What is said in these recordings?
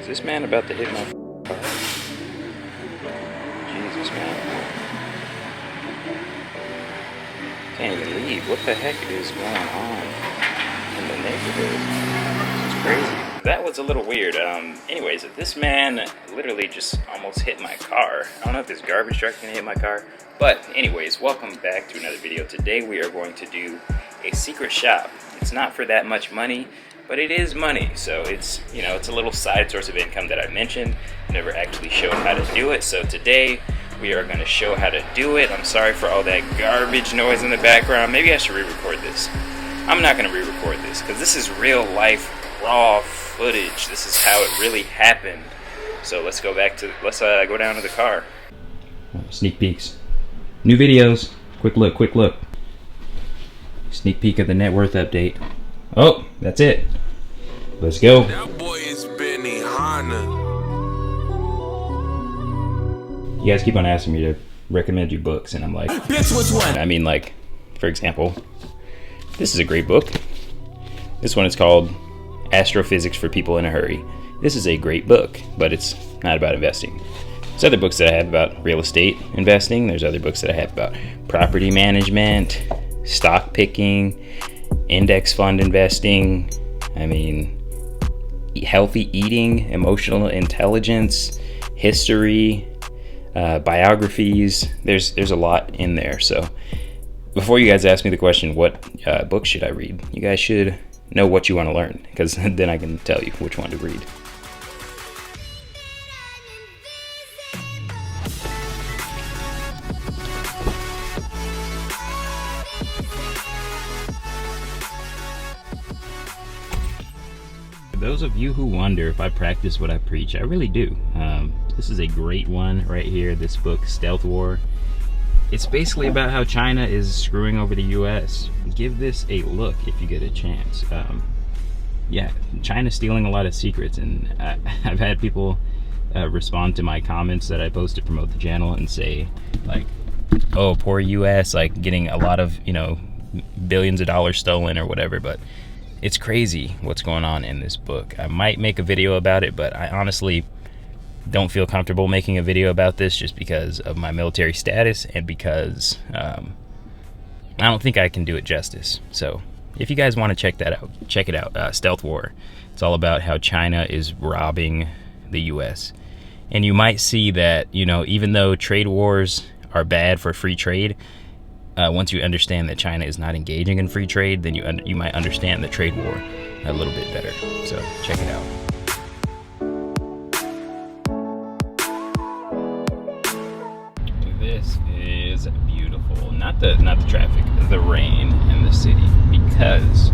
Is this man about to hit my car? Jesus, man. Can't even leave. What the heck is going on in the neighborhood? It's crazy. That was a little weird. Anyways, this man literally just almost hit my car. I don't know if this garbage truck can hit my car. But anyways, welcome back to another video. Today we are going to do a secret shop. It's not for that much money, but it is money. So it's, you know, it's a little side source of income that I mentioned. Never actually showed how to do it. So today we are going to show how to do it. I'm sorry for all that garbage noise in the background. Maybe I should re-record this. I'm not going to re-record this because this is real life, raw footage. This is how it really happened. So let's go back to, let's go down to the car. Sneak peeks. New videos. Quick look, quick look. Sneak peek of the net worth update. Oh, that's it. Let's go. That boy is Benny Hanna. You guys keep on asking me to recommend you books, and I'm like, Bitch, which one? I mean, like, for example, this is a great book. This one is called Astrophysics for People in a Hurry. This is a great book, but it's not about investing. There's other books that I have about real estate investing. There's other books that I have about property management, stock picking, index fund investing. I mean, healthy eating, emotional intelligence, history, biographies. There's a lot in there. So before you guys ask me the question, what book should I read? You guys should know what you want to learn, because then I can tell you which one to read. For those of you who wonder if I practice what I preach, I really do. This is a great one right here, this book, Stealth War. It's basically about how China is screwing over the US. Give this a look if you get a chance. Yeah, China's stealing a lot of secrets, and I've had people respond to my comments that I post to promote the channel and say, like, oh, poor US, like getting a lot of, you know, billions of dollars stolen or whatever, but it's crazy what's going on in this book. I might make a video about it, but I honestly don't feel comfortable making a video about this just because of my military status and because I don't think I can do it justice. So if you guys want to check that out, check it out. Stealth War. It's all about how China is robbing the US. And you might see that, you know, even though trade wars are bad for free trade, once you understand that China is not engaging in free trade, then you might understand the trade war a little bit better. So check it out. This is beautiful. Not the traffic, the rain in the city, because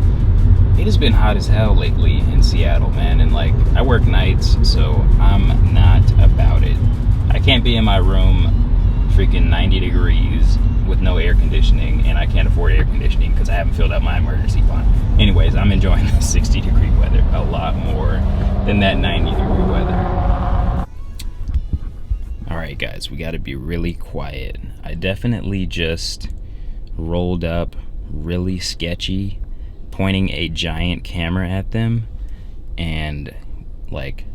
it has been hot as hell lately in Seattle, man. And like, I work nights, so I'm not about it. I can't be in my room freaking 90 degrees with no air conditioning, and I can't afford air conditioning because I haven't filled out my emergency fund. Anyways, I'm enjoying the 60-degree weather a lot more than that 90-degree weather. Alright guys, we gotta be really quiet. I definitely just rolled up really sketchy, pointing a giant camera at them and like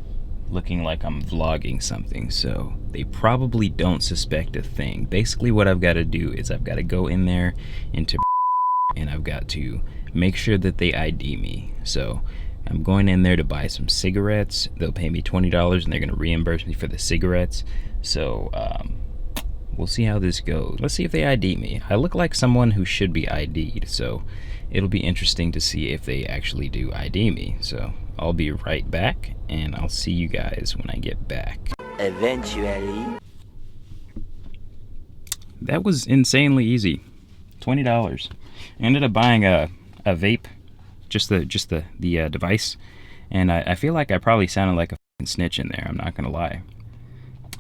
looking like I'm vlogging something, so they probably don't suspect a thing. Basically what I've got to do is I've got to go in there into and I've got to make sure that they ID me. So I'm going in there to buy some cigarettes. They'll pay me $20 and they're going to reimburse me for the cigarettes. So we'll see how this goes. Let's see if they ID me. I look like someone who should be ID'd, so it'll be interesting to see if they actually do ID me. So I'll be right back, and I'll see you guys when I get back. Eventually. That was insanely easy. $20. I ended up buying a vape, just the device, and I feel like I probably sounded like a fucking snitch in there. I'm not gonna lie.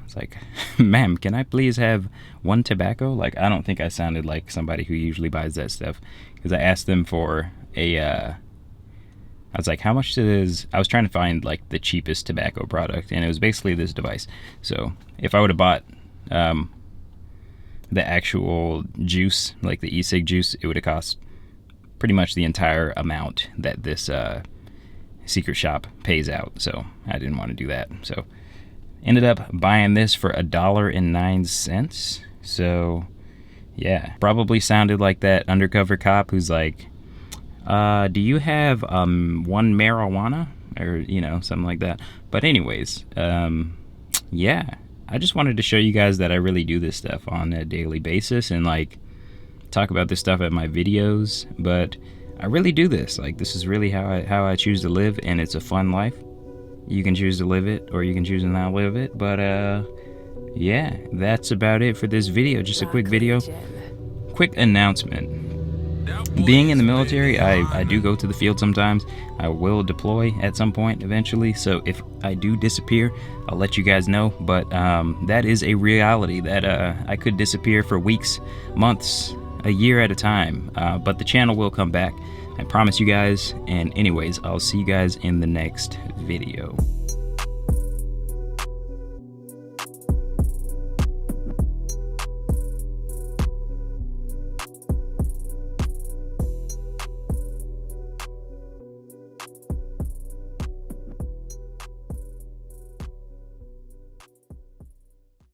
It's like, ma'am, can I please have one tobacco? Like, I don't think I sounded like somebody who usually buys that stuff, because I asked them for a I was like, how much is, I was trying to find like the cheapest tobacco product, and it was basically this device. So if I would have bought the actual juice, like the e-cig juice, it would have cost pretty much the entire amount that this secret shop pays out, so I didn't want to do that. So ended up buying this for $1.09. So yeah, probably sounded like that undercover cop who's like, do you have one marijuana, or you know, something like that. But anyways, yeah, I just wanted to show you guys that I really do this stuff on a daily basis, and like talk about this stuff at my videos. But I really do this. Like, this is really how I choose to live, and it's a fun life. You can choose to live it, or you can choose to not live it. But yeah, that's about it for this video. Just a quick video. Quick announcement. Being in the military, I do go to the field sometimes. I will deploy at some point eventually, so if I do disappear, I'll let you guys know. But that is a reality, that I could disappear for weeks, months, a year at a time. But the channel will come back, I promise you guys. And anyways, I'll see you guys in the next video.